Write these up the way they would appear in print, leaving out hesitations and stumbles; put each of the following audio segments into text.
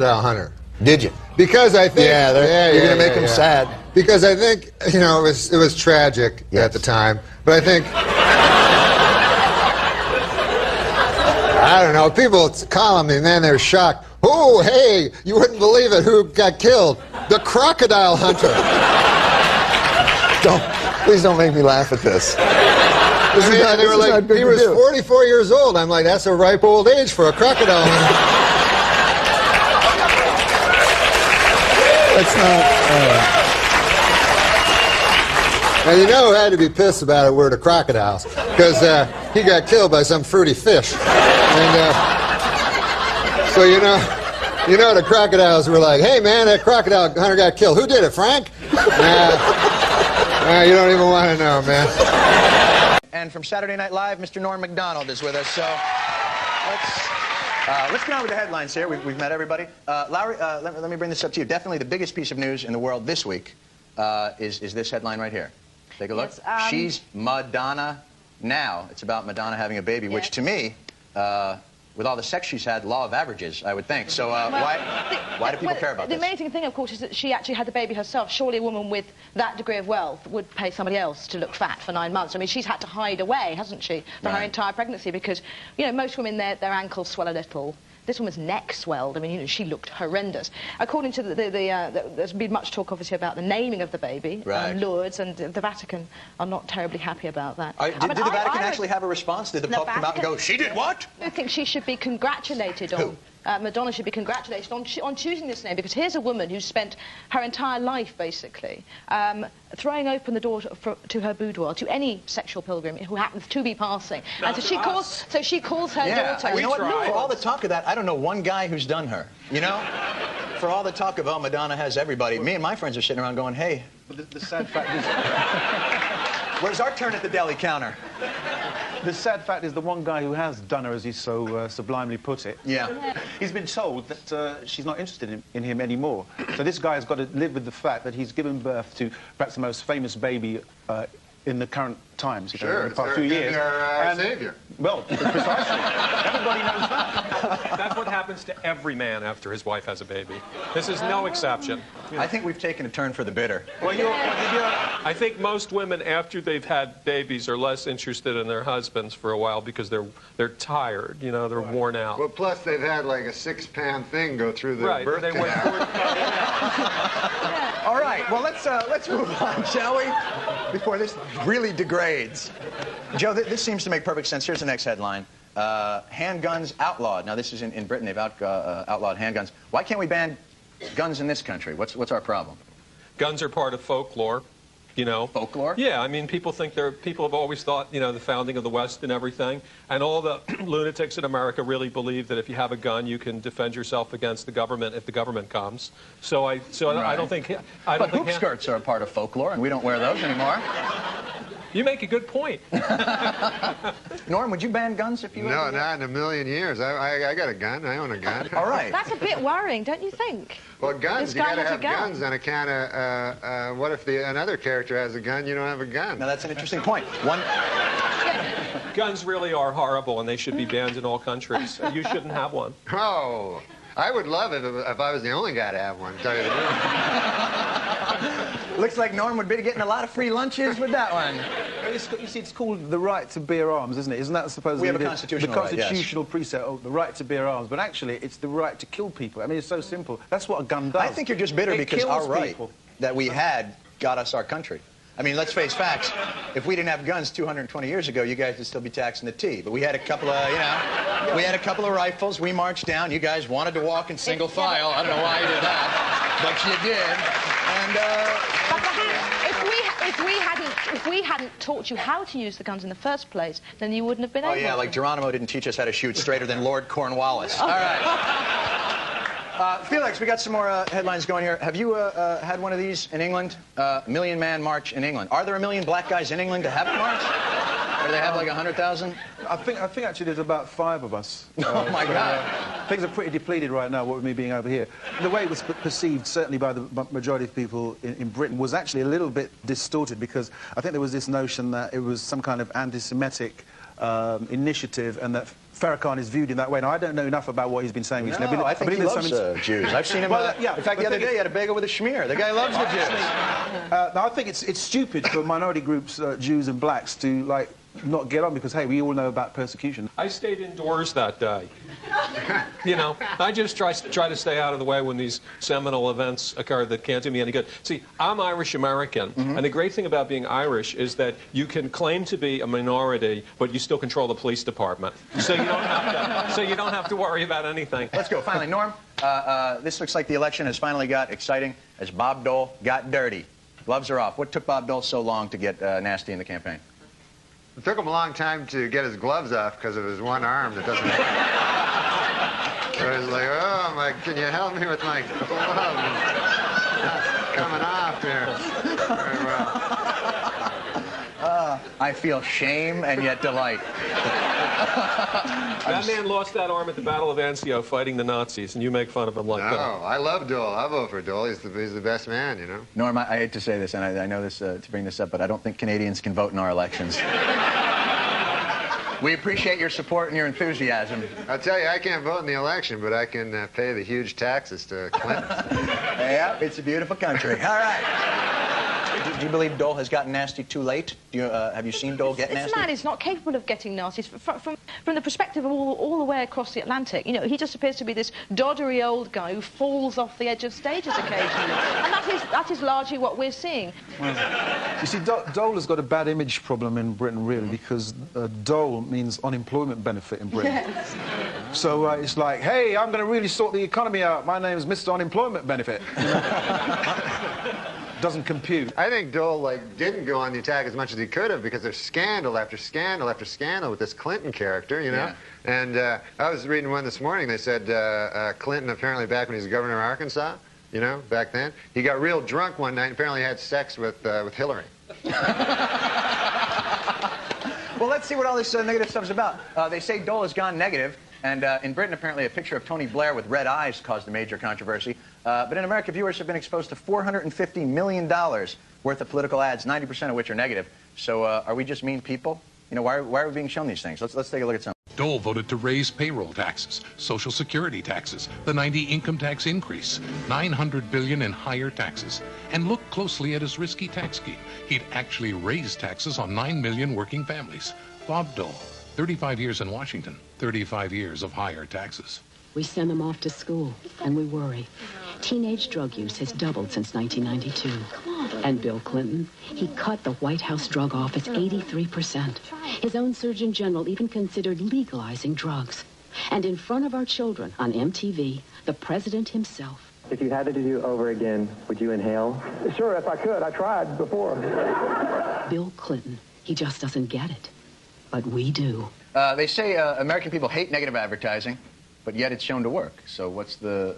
crocodile hunter. Did you? Because I think... You're going to make them sad. Because I think, you know, it was tragic at the time. But I think... I don't know, people call me, man, they're shocked. Oh, hey, you wouldn't believe it, who got killed? The crocodile hunter. Please don't make me laugh at this. They were like, he was 44 years old. I'm like, that's a ripe old age for a crocodile hunter. That's not... And you know who had to be pissed about it were the crocodiles, because he got killed by some fruity fish. And so you know the crocodiles were like, hey man, that crocodile hunter got killed. Who did it, Frank? Nah, you don't even want to know, man. And from Saturday Night Live, Mr. Norm Macdonald is with us. So let's get on with the headlines here. We've met everybody. Lowry, let me bring this up to you. Definitely the biggest piece of news in the world this week is this headline right here. Take a look. Yes, she's Madonna now. It's about Madonna having a baby, which to me, with all the sex she's had, law of averages, I would think. So why do people care about this? The amazing thing, of course, is that she actually had the baby herself. Surely a woman with that degree of wealth would pay somebody else to look fat for 9 months. I mean, she's had to hide away, hasn't she, for her entire pregnancy, because, you know, most women, their ankles swell a little. This woman's neck swelled. I mean, you know, she looked horrendous. According to there's been much talk, obviously, about the naming of the baby, Lourdes, and the Vatican are not terribly happy about that. Did the Vatican actually have a response? Did the Pope come out and go, she did what? I think she should be congratulated on... Madonna should be congratulated on choosing this name, because here's a woman who's spent her entire life, basically, throwing open the door to her boudoir to any sexual pilgrim who happens to be passing. And so she calls her daughter. You know what? For all the talk of that, I don't know one guy who's done her. You know? For all the talk of, oh, Madonna has everybody, me and my friends are sitting around going, hey. But the sad fact is... Where's our turn at the deli counter? The sad fact is the one guy who has done her, as he so sublimely put it, he's been told that she's not interested in him anymore. So this guy has got to live with the fact that he's given birth to perhaps the most famous baby in the current times, in the past few years. Our savior. Well, precisely. Everybody knows that. That's what happens to every man after his wife has a baby. This is no exception. I think we've taken a turn for the bitter. Well, I think most women, after they've had babies, are less interested in their husbands for a while because they're tired, you know, they're worn out. Well, plus they've had like a 6-pound thing go through the birth canal. All right, well, let's move on, shall we? Before this really degrades. Joe, this seems to make perfect sense. Here's the next headline. Handguns outlawed. Now, this is in Britain. They've outlawed handguns. Why can't we ban guns in this country? What's our problem? Guns are part of folklore, you know. Folklore? Yeah, I mean, people have always thought, you know, the founding of the West and everything, and all the lunatics in America really believe that if you have a gun, you can defend yourself against the government if the government comes. So I don't think... But hoop skirts are a part of folklore, and we don't wear those anymore. You make a good point. Norm, would you ban guns if you... No, not in a million years. I got a gun. I own a gun. All right. That's a bit worrying, don't you think? Well, guns, you got to have guns on account of, what if another character has a gun, you don't have a gun? Now, that's an interesting point. Guns really are horrible, and they should be banned in all countries. You shouldn't have one. Oh, I would love it if I was the only guy to have one, to tell you the truth. Looks like Norm would be getting a lot of free lunches with that one. You see, it's called the right to bear arms, isn't it? Isn't that supposed to be the constitutional precept of the right to bear arms? But actually, it's the right to kill people. I mean, it's so simple. That's what a gun does. I think you're just bitter because our right that we had got us our country. I mean, let's face facts. If we didn't have guns 220 years ago, you guys would still be taxing the tea. But we had a couple of, you know, we had a couple of rifles. We marched down. You guys wanted to walk in single file. I don't know why you did that, but you did. And if we hadn't taught you how to use the guns in the first place, then you wouldn't have been able to. Oh yeah, like Geronimo didn't teach us how to shoot straighter than Lord Cornwallis. All right. Felix, we got some more headlines going here. Have you had one of these in England? Million Man March in England. Are there 1 million black guys in England to have a march? Or do they have like 100,000? I think actually there's about 5 of us. Oh my God. Things are pretty depleted right now, what with me being over here. The way it was perceived, certainly by the majority of people in Britain, was actually a little bit distorted, because I think there was this notion that it was some kind of anti-Semitic initiative, and that Farrakhan is viewed in that way. Now, I don't know enough about what he's been saying recently. No, I think he loves Jews. I've seen him. Yeah, in fact, the other day he had a bagel with a schmear. The guy loves the Jews. Now, I think it's stupid for minority groups, Jews and blacks, to like not get on because, hey, we all know about persecution. I stayed indoors that day. You know, I just try to stay out of the way when these seminal events occur that can't do me any good. See, I'm Irish-American, and the great thing about being Irish is that you can claim to be a minority, but you still control the police department. So you don't have to worry about anything. Let's go. Finally, Norm, this looks like the election has finally got exciting as Bob Dole got dirty. Gloves are off. What took Bob Dole so long to get nasty in the campaign? It took him a long time to get his gloves off because of his one arm that doesn't... So he's like, oh, can you help me with my glove? It's coming off here. Very well. I feel shame and yet delight. That man lost that arm at the Battle of Anzio fighting the Nazis, and you make fun of him like that. No, I love Dole. I vote for Dole. He's the best man, you know. Norm, I hate to say this, and I know this to bring this up, but I don't think Canadians can vote in our elections. We appreciate your support and your enthusiasm. I'll tell you, I can't vote in the election, but I can pay the huge taxes to Clinton. Yeah, it's a beautiful country. All right. Do you believe Dole has gotten nasty too late? Have you seen Dole get nasty? This man is not capable of getting nasty. From the perspective of all the way across the Atlantic, you know, he just appears to be this doddery old guy who falls off the edge of stages occasionally. And that is largely what we're seeing. You see, Dole has got a bad image problem in Britain, really, because Dole means unemployment benefit in Britain. Yes. So it's like, hey, I'm going to really sort the economy out. My name's Mr. Unemployment Benefit. Doesn't compute. I think Dole didn't go on the attack as much as he could have because there's scandal after scandal after scandal with this Clinton character, you know. Yeah. And I was reading one this morning. They said Clinton apparently back when he was governor of Arkansas, you know, back then, he got real drunk one night and apparently had sex with Hillary. Well, let's see what all this negative stuff's about. They say Dole has gone negative. And in Britain, apparently, a picture of Tony Blair with red eyes caused a major controversy. But in America, viewers have been exposed to $450 million worth of political ads, 90% of which are negative. So are we just mean people? You know, why are we being shown these things? Let's take a look at some. Dole voted to raise payroll taxes, Social Security taxes, the 90 income tax increase, $900 billion in higher taxes. And look closely at his risky tax scheme. He'd actually raise taxes on 9 million working families. Bob Dole. 35 years in Washington, 35 years of higher taxes. We send them off to school, and we worry. Teenage drug use has doubled since 1992. And Bill Clinton, he cut the White House drug office 83%. His own Surgeon General even considered legalizing drugs. And in front of our children on MTV, the president himself. If you had to do over again, would you inhale? Sure, if I could. I tried before. Bill Clinton, he just doesn't get it. But we do. They say American people hate negative advertising, but yet it's shown to work. So what's the...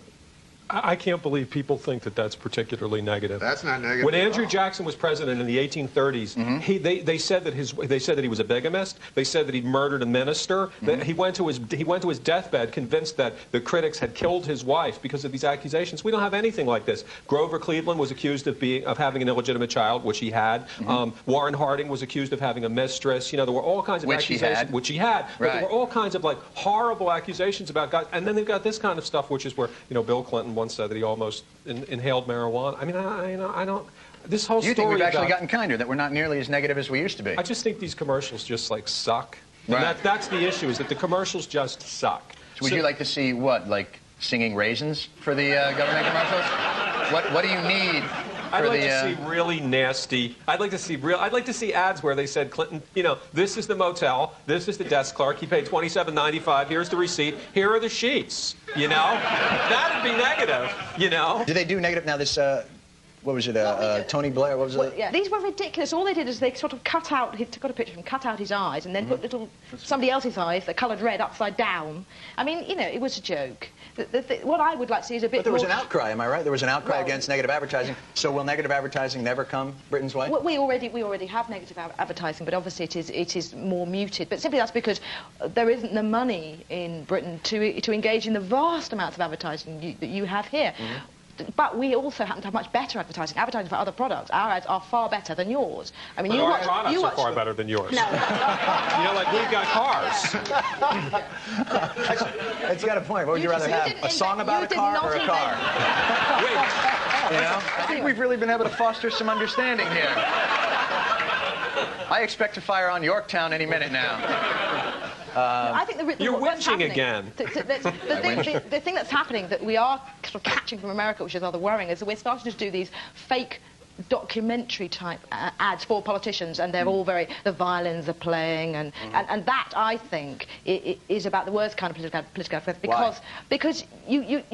I can't believe people think that that's particularly negative. That's not negative. When Andrew Jackson was president in the 1830s, they said that he was a bigamist. They said that he murdered a minister. That he went to his deathbed convinced that the critics had killed his wife because of these accusations. We don't have anything like this. Grover Cleveland was accused of having an illegitimate child, which he had. Warren Harding was accused of having a mistress. You know, there were all kinds of accusations, which he had. But there were all kinds of horrible accusations about guys. And then they've got this kind of stuff, which is where Bill Clinton once said that he almost inhaled marijuana. I mean, I don't. This whole story. You think we've actually gotten kinder, that we're not nearly as negative as we used to be? I just think these commercials just suck. And that's the issue, is that the commercials just suck. So would you like to see what, like singing raisins for the government commercials? What do you need? I'd like to see really nasty. I'd like to see ads where they said, Clinton, this is the motel, this is the desk clerk, he paid $27.95, here's the receipt, here are the sheets, That'd be negative, Do they do negative now? This what was it, Tony Blair, what was it? Yeah, these were ridiculous. All they did is they sort of cut out, he took a picture of him, cut out his eyes, and then put somebody else's eyes, that coloured red, upside down. I mean, it was a joke. What I would like to see is a bit But there was an outcry, am I right? There was an outcry against negative advertising. So will negative advertising never come Britain's way? We already have negative advertising, but obviously it is more muted. But simply that's because there isn't the money in Britain to engage in the vast amounts of advertising that you have here. But we also happen to have much better advertising for other products. Our ads are far better than yours. I mean, But you our watch, products you are watch, far better than yours. No. You know, like we've got cars. It's got a point. What would you rather have? A song about a car or a car? You know? I think we've really been able to foster some understanding here. I expect to fire on Yorktown any minute now. I think You're what's winching happening- again. The thing that's happening that we are sort of catching from America, which is rather worrying, is that we're starting to do these fake documentary type ads for politicians, and they're all very, the violins are playing, and that, I think, is about the worst kind of political advertising, because you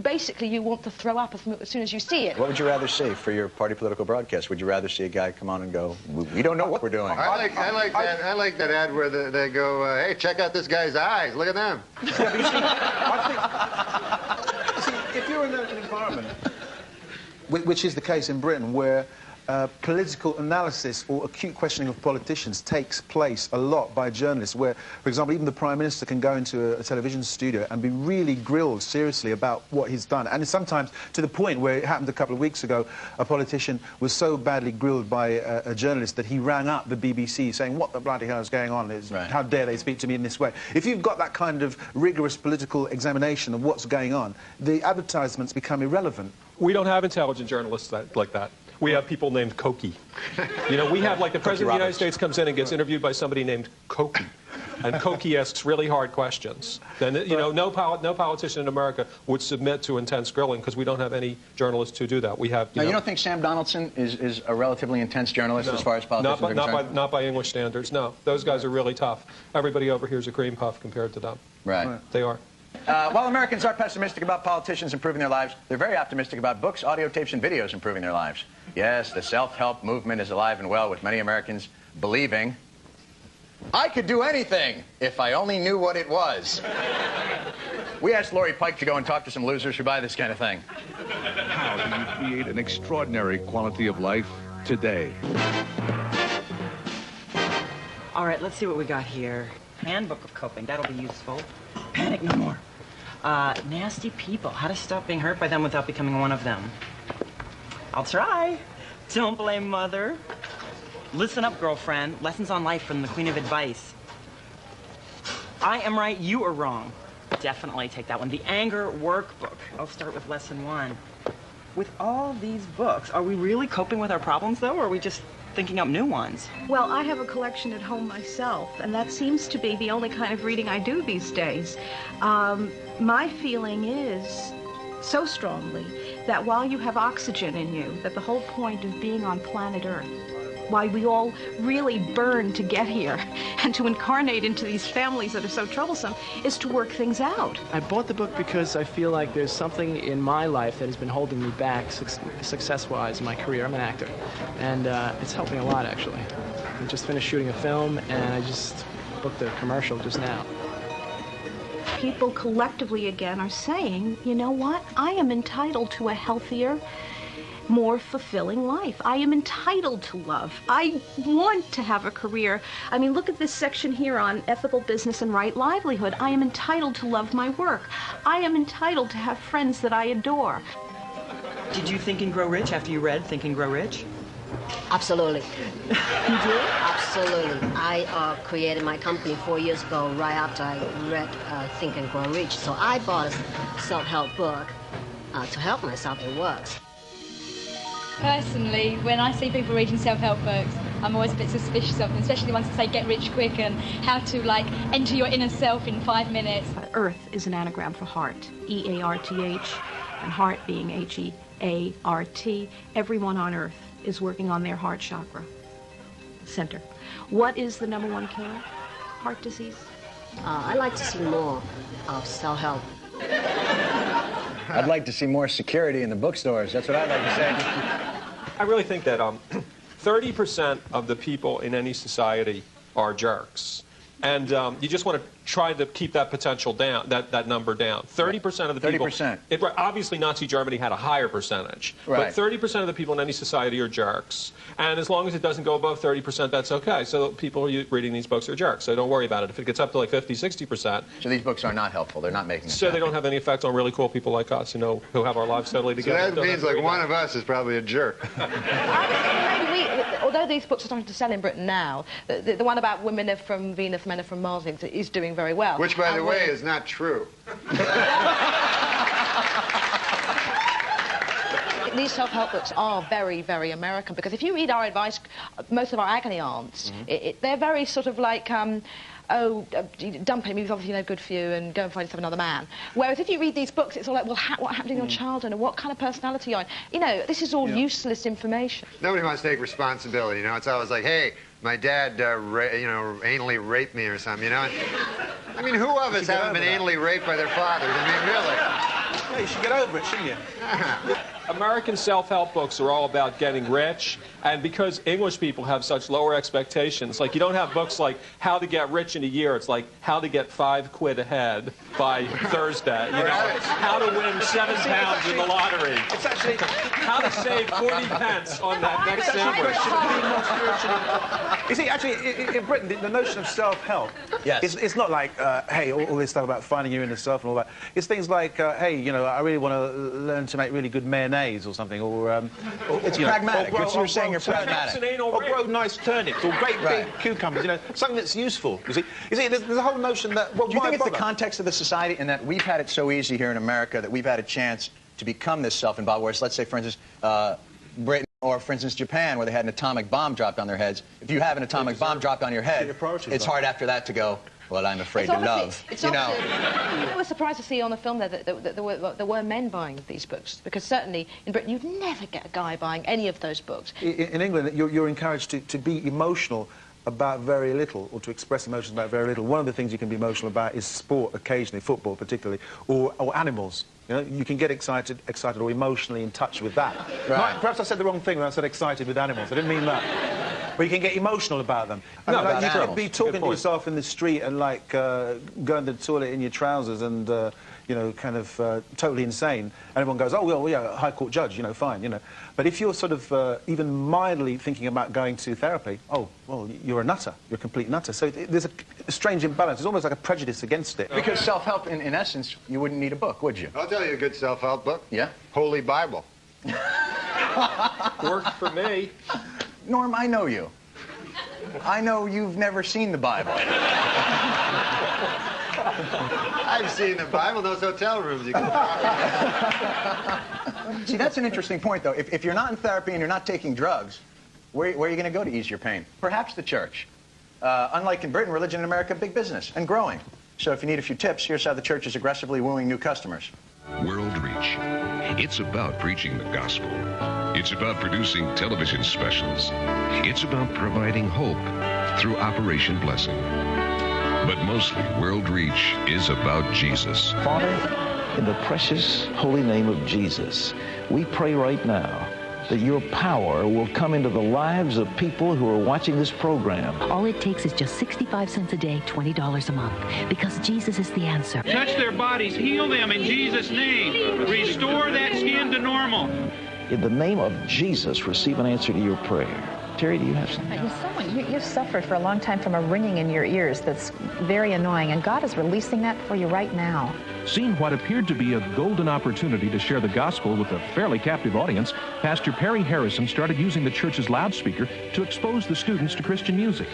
basically you want to throw up as soon as you see it. What would you rather see for your party political broadcast? Would you rather see a guy come on and go, we don't know what we're doing? I like that ad where they go, hey, check out this guy's eyes. Look at them. Yeah, but you see, if you're in an environment, which is the case in Britain, where political analysis or acute questioning of politicians takes place a lot by journalists, where, for example, even the Prime Minister can go into a television studio and be really grilled seriously about what he's done. And sometimes to the point where it happened a couple of weeks ago, a politician was so badly grilled by a journalist that he rang up the BBC saying, what the bloody hell is going on? How dare they speak to me in this way? If you've got that kind of rigorous political examination of what's going on, the advertisements become irrelevant. We don't have intelligent journalists like that. We have people named Koki. You know, we have, like, the President of the United States comes in and gets interviewed by somebody named Koki. And Koki asks really hard questions. Then, you know, no politician in America would submit to intense grilling because we don't have any journalists who do that. We have, you don't think Sam Donaldson is a relatively intense journalist as far as politicians are concerned? Not by English standards, no. Those guys are really tough. Everybody over here is a cream puff compared to them. Right. They are. While Americans are pessimistic about politicians improving their lives, they're very optimistic about books, audio tapes, and videos improving their lives. Yes, the self-help movement is alive and well, with many Americans believing, I could do anything if I only knew what it was. We asked Lori Pike to go and talk to some losers who buy this kind of thing. How do you create an extraordinary quality of life today? All right, let's see what we got here. Handbook of coping, that'll be useful. Panic no more. Nasty people, how to stop being hurt by them without becoming one of them. I'll try. Don't blame mother. Listen up, girlfriend. Lessons on life from the Queen of Advice. I am right, you are wrong. Definitely take that one. The Anger Workbook. I'll start with lesson 1. With all these books, are we really coping with our problems, though, or are we just thinking up new ones? Well, I have a collection at home myself, and that seems to be the only kind of reading I do these days. My feeling is so strongly that while you have oxygen in you, that the whole point of being on planet Earth, why we all really burn to get here and to incarnate into these families that are so troublesome, is to work things out. I bought the book because I feel like there's something in my life that has been holding me back success-wise in my career. I'm an actor, and it's helped me a lot, actually. I just finished shooting a film, and I just booked a commercial just now. People collectively again are saying, you know what, I am entitled to a healthier, more fulfilling life. I am entitled to love. I want to have a career. I mean, look at this section here on ethical business and right livelihood. I am entitled to love my work. I am entitled to have friends that I adore. Did you think and grow rich after you read Think and Grow Rich? Absolutely. You did? Absolutely. I created my company 4 years ago, right after I read Think and Grow Rich. So I bought a self-help book to help myself. It works. Personally, when I see people reading self-help books, I'm always a bit suspicious of them, especially the ones that say get rich quick and how to, like, enter your inner self in 5 minutes. Earth is an anagram for heart, E-A-R-T-H, and heart being H-E-A-R-T. Everyone on Earth is working on their heart chakra center. What is the #1 killer? Heart disease? I'd like to see more of self-help. I'd like to see more security in the bookstores. That's what I'd like to say. I really think that 30% of the people in any society are jerks. And you just want to trying to keep that potential down, that number down. 30% of the people. 30%. Obviously, Nazi Germany had a higher percentage. Right. But 30% of the people in any society are jerks. And as long as it doesn't go above 30%, that's okay. So people reading these books are jerks. So don't worry about it. If it gets up to like 50, 60%. So these books are not helpful. They're not making us So happy. they don't have any effect on really cool people like us, who have our lives totally together. So that means like one of us is probably a jerk. Although these books are starting to sell in Britain now, the one about women are from Venus, men are from Mars is doing very well. Which, by the way, is not true. These self-help books are very, very American, because if you read our advice, most of our agony aunts, they're very sort of like, oh, dumping me was obviously no good for you and go and find yourself another man. Whereas if you read these books, it's all like, well, what happened in your childhood and what kind of personality are you? This is all useless information. Nobody wants to take responsibility, It's always like, hey, my dad, anally raped me or something, I mean, who of us haven't been anally raped by their fathers? I mean, really. Yeah, you should get over it, shouldn't you? American self-help books are all about getting rich, and because English people have such lower expectations, like you don't have books like How to Get Rich in a Year. It's like How to Get 5 quid ahead by Thursday. How to win 7 pounds in the lottery. It's actually how to save 40 pence on that next sandwich. You see, actually, in Britain, the notion of self-help, it's not like, hey, all this stuff about finding your inner self and all that. It's things like, hey, I really want to learn to make really good mayonnaise or something, or it's pragmatic. You're saying you're pragmatic. Or grow nice turnips, or great big cucumbers. Something that's useful. You see, there's a whole notion that. Well, do you think it's the context of the society, in that we've had it so easy here in America that we've had a chance to become this self-involved? Whereas, let's say, for instance, Britain, or for instance, Japan, where they had an atomic bomb dropped on their heads. If you have an atomic bomb dropped on your head, it's hard after that to go, well, I'm afraid to love. I was surprised to see on the film that there were men buying these books, because certainly in Britain you'd never get a guy buying any of those books. In England, you're encouraged to be emotional about very little, or to express emotions about very little. One of the things you can be emotional about is sport, occasionally, football particularly, or animals. You can get excited or emotionally in touch with that. Right. Perhaps I said the wrong thing when I said excited with animals. I didn't mean that. But you can get emotional about them. You could be talking to yourself in the street and, like, going to the toilet in your trousers and, kind of totally insane. And everyone goes, oh, well, yeah, High Court judge, fine, But if you're sort of even mildly thinking about going to therapy, oh, well, you're a nutter. You're a complete nutter. So there's a strange imbalance. There's almost like a prejudice against it. Because self-help, in essence, you wouldn't need a book, would you? I'll tell you a good self-help book. Yeah? Holy Bible. Worked for me. Norm, I know you. I know you've never seen the Bible. I've seen the Bible. Those hotel rooms you can See, that's an interesting point, though. If you're not in therapy and you're not taking drugs, where are you going to go to ease your pain? Perhaps the church. Unlike in Britain, religion in America, big business and growing. So if you need a few tips, here's how the church is aggressively wooing new customers. World Reach. It's about preaching the gospel. It's about producing television specials. It's about providing hope through Operation Blessing. But mostly, World Reach is about Jesus. Father, in the precious holy name of Jesus, we pray right now that your power will come into the lives of people who are watching this program. All it takes is just 65 cents a day, $20 a month, because Jesus is the answer. Touch their bodies, heal them in Jesus' name. Restore that skin to normal. In the name of Jesus, receive an answer to your prayer. Terry, do you have something? You've suffered for a long time from a ringing in your ears that's very annoying, and God is releasing that for you right now. Seeing what appeared to be a golden opportunity to share the gospel with a fairly captive audience, Pastor Perry Harrison started using the church's loudspeaker to expose the students to Christian music.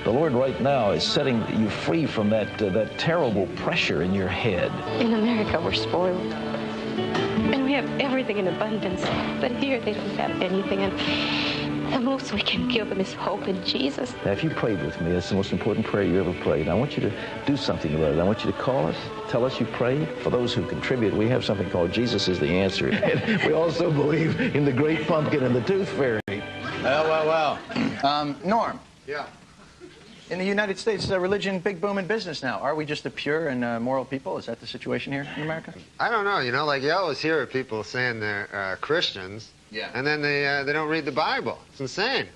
The Lord right now is setting you free from that terrible pressure in your head. In America, we're spoiled. And we have everything in abundance. But here, they don't have anything. And the most we can give them is hope in Jesus. Now, if you prayed with me, that's the most important prayer you ever prayed. I want you to do something about it. I want you to call us, tell us you prayed. For those who contribute, we have something called Jesus is the Answer. We also believe in the Great Pumpkin and the Tooth Fairy. Well. Norm. Yeah. In the United States, religion, big boom in business now. Are we just a pure and moral people? Is that the situation here in America? I don't know. Like you always hear people saying they're Christians, and then they don't read the Bible. It's insane.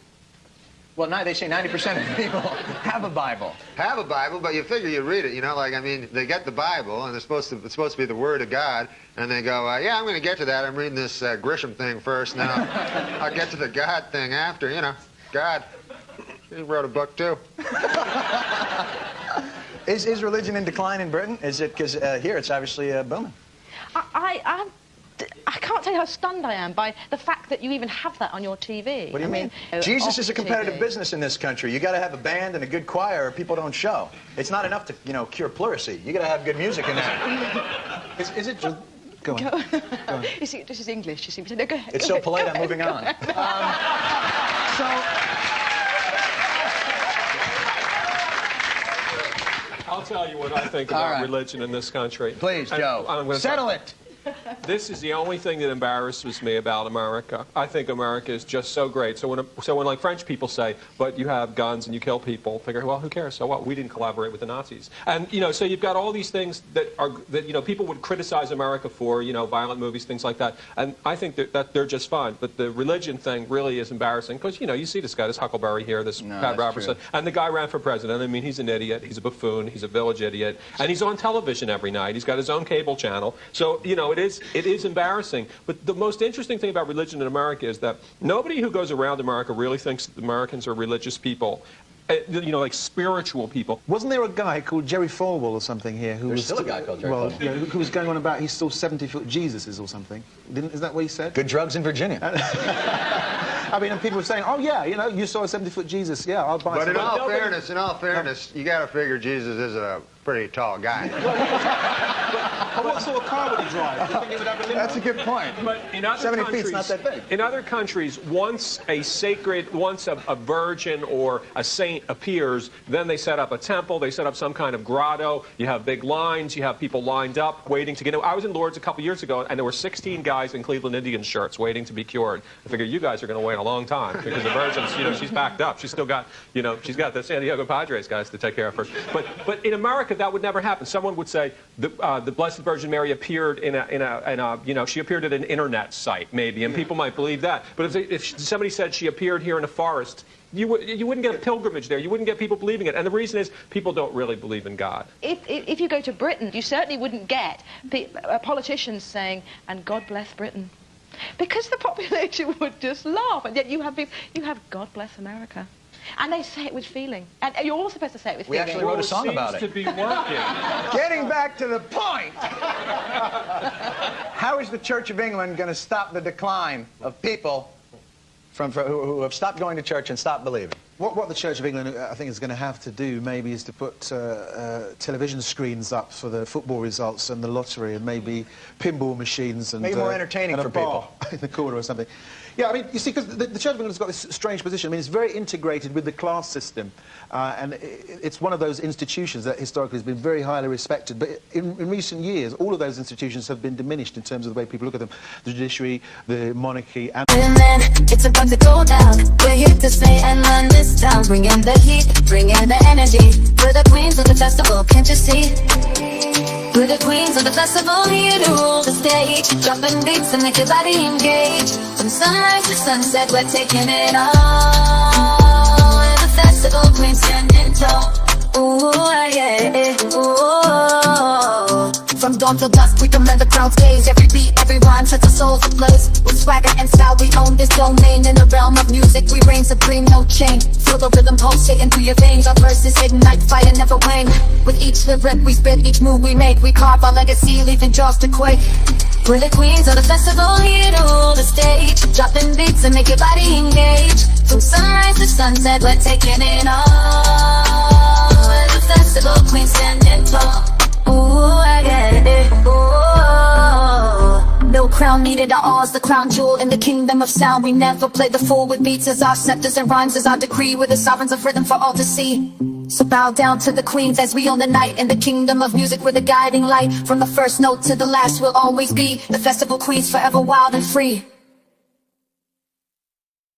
Well, now they say 90% of people have a Bible. Have a Bible, but you figure you read it, you know, like, I mean, they get the Bible, and it's supposed to be the Word of God, and they go, yeah, I'm going to get to that. I'm reading this Grisham thing first, and then I'll get to the God thing after, you know. God, he wrote a book, too. Is religion in decline in Britain? Is it, because here it's obviously booming. I can't tell you how stunned I am by the fact that you even have that on your TV. What do you mean? Jesus is a competitive business in this country. You got to have a band and a good choir, or people don't show. It's not enough to, you know, cure pleurisy. You got to have good music in there. Is it just? Go on. Go on. You see, this is English. You see, no, go ahead. It's so polite. I'm moving on. I'll tell you what I think about religion in this country. Please, Joe. Settle it. This is the only thing that embarrasses me about America. I think America is just so great. So when like French people say, but you have guns and you kill people, figure, well, who cares? So what? We didn't collaborate with the Nazis. And, you know, so you've got all these things that you know, people would criticize America for, you know, violent movies, things like that. And I think that they're just fine. But the religion thing really is embarrassing because, you know, you see this guy, this Huckleberry here, this Pat Robertson, and the guy ran for president. I mean, he's an idiot. He's a buffoon. He's a village idiot. And he's on television every night. He's got his own cable channel. So, you know, it is embarrassing. But the most interesting thing about religion in America is that nobody who goes around America really thinks that Americans are religious people. You know, like spiritual people. Wasn't there a guy called Jerry Falwell or something here who was still a guy called Jerry Falwell. You know, who was going on about he's still 70-foot Jesuses or something? Is that what he said? Good drugs in Virginia. I mean, and people were saying, oh yeah, you know, you saw a 70-foot Jesus, yeah, I'll buy. But in all fairness, you got to figure Jesus is a pretty tall guy. But what sort of car would he drive? Do you think he would have a limo? That's a good point. But in other 70 countries, feet's not that big. In other countries, once a virgin or a saint appears, then they set up a temple, they set up some kind of grotto, you have big lines, you have people lined up waiting to get in. I was in Lourdes a couple years ago, and there were 16 guys in Cleveland Indians shirts waiting to be cured. I figured you guys are going to wait a long time because the virgin's, you know, she's backed up. She's still got, you know, she's got the San Diego Padres guys to take care of her. But in America, that would never happen. Someone would say the Blessed Virgin Mary appeared in a you know, she appeared at an internet site maybe, and people might believe that. But if somebody said she appeared here in a forest, you wouldn't get a pilgrimage there. You wouldn't get people believing it. And the reason is people don't really believe in God. If you go to Britain, you certainly wouldn't get politicians saying, and God bless Britain. Because the population would just laugh. And yet you have God bless America. And they say it with feeling. And you're all supposed to say it with feeling. We actually wrote a song about it. To be working. Getting back to the point. How is the Church of England going to stop the decline of people who have stopped going to church and stopped believing? What the Church of England, I think, is going to have to do, maybe, is to put television screens up for the football results and the lottery, and maybe pinball machines and make it more entertaining and for a bar people in the corner or something. Yeah, I mean, you see, because the Church of England has got this strange position. I mean, it's very integrated with the class system, and it's one of those institutions that historically has been very highly respected. But in recent years, all of those institutions have been diminished in terms of the way people look at them. The judiciary, the monarchy, and then it's about to go down. We're here to stay and run this town. Bring in the heat, bring in the energy. We're the queens of the festival, can't you see? We're the queens of the festival, here to rule the stage. Dropping beats and make your body engage. From sunrise to sunset, we're taking it all. We're the festival queens standing tall. Ooh, yeah, ooh. From dawn till dusk, we command the crowd's gaze. Every beat, every rhyme sets our souls ablaze. With swagger and style, we own this domain. In the realm of music, we reign supreme, no chain. Feel the rhythm pulsating through your veins. Our verses hidden, night fight and never wane. With each lyric we spit, each move we make, we carve our legacy, leaving jaws to quake. We're the queens of the festival, here to rule the stage. Dropping beats and make your body engage. From sunrise to sunset, we're taking it all. We're the festival queens standing tall. Ooh, I get it, ooh. No crown needed, our ours, the crown jewel in the kingdom of sound. We never play the fool with beats as our scepters and rhymes as our decree. We're the sovereigns of rhythm for all to see. So bow down to the queens as we own the night. In the kingdom of music, we're the guiding light. From the first note to the last, we'll always be the festival queens, forever wild and free.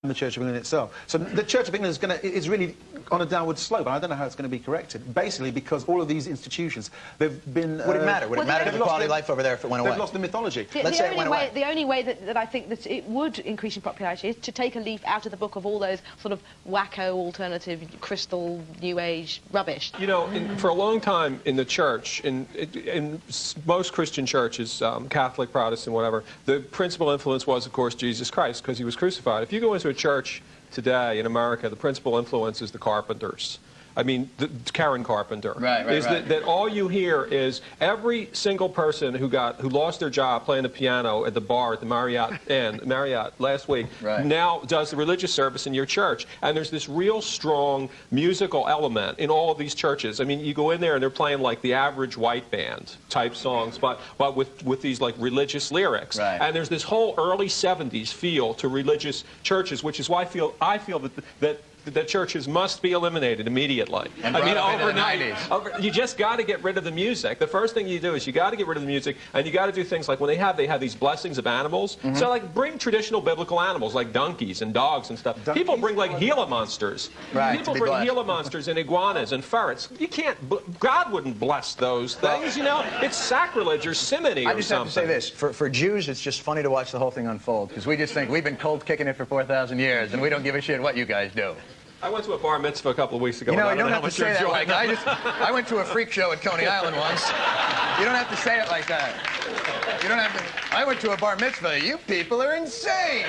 the Church of England itself. So the Church of England is really on a downward slope, and I don't know how it's going to be corrected. Basically, because all of these institutions, they've been... Would it matter? Would it matter to the quality of life over there if it went away? They've lost the mythology. The only way that I think that it would increase in popularity is to take a leaf out of the book of all those sort of wacko, alternative, crystal, new age rubbish. You know, for a long time in the church, in most Christian churches, Catholic, Protestant, whatever, the principal influence was, of course, Jesus Christ, because he was crucified. If you go into a church today in America, the principal influence is the Carpenters. I mean, Karen Carpenter. Right. That all you hear is every single person who lost their job playing the piano at the bar at the Marriott last week now does the religious service in your church. And there's this real strong musical element in all of these churches. I mean, you go in there and they're playing like the average white band type songs, but with these like religious lyrics. Right. And there's this whole early 70s feel to religious churches, which is why I feel that churches must be eliminated immediately. And I mean, overnight. You just got to get rid of the music. The first thing you do is you got to get rid of the music, and you got to do things like when they have these blessings of animals. So like bring traditional biblical animals like donkeys and dogs and stuff. People bring like Gila monsters. People bring Gila monsters and iguanas and ferrets. You can't. God wouldn't bless those things. You know, it's sacrilege or simony or something. I just have to say this: for Jews, it's just funny to watch the whole thing unfold because we just think we've been cold kicking it for 4,000 years and we don't give a shit what you guys do. I went to a bar mitzvah a couple of weeks ago. You know, you don't have to say that like that. I went to a freak show at Coney Island once. You don't have to say it like that. You don't have to. I went to a bar mitzvah. You people are insane.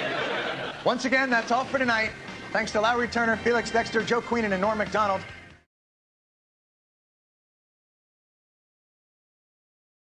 Once again, that's all for tonight. Thanks to Lowry Turner, Felix Dexter, Joe Queenan, and Norm Macdonald.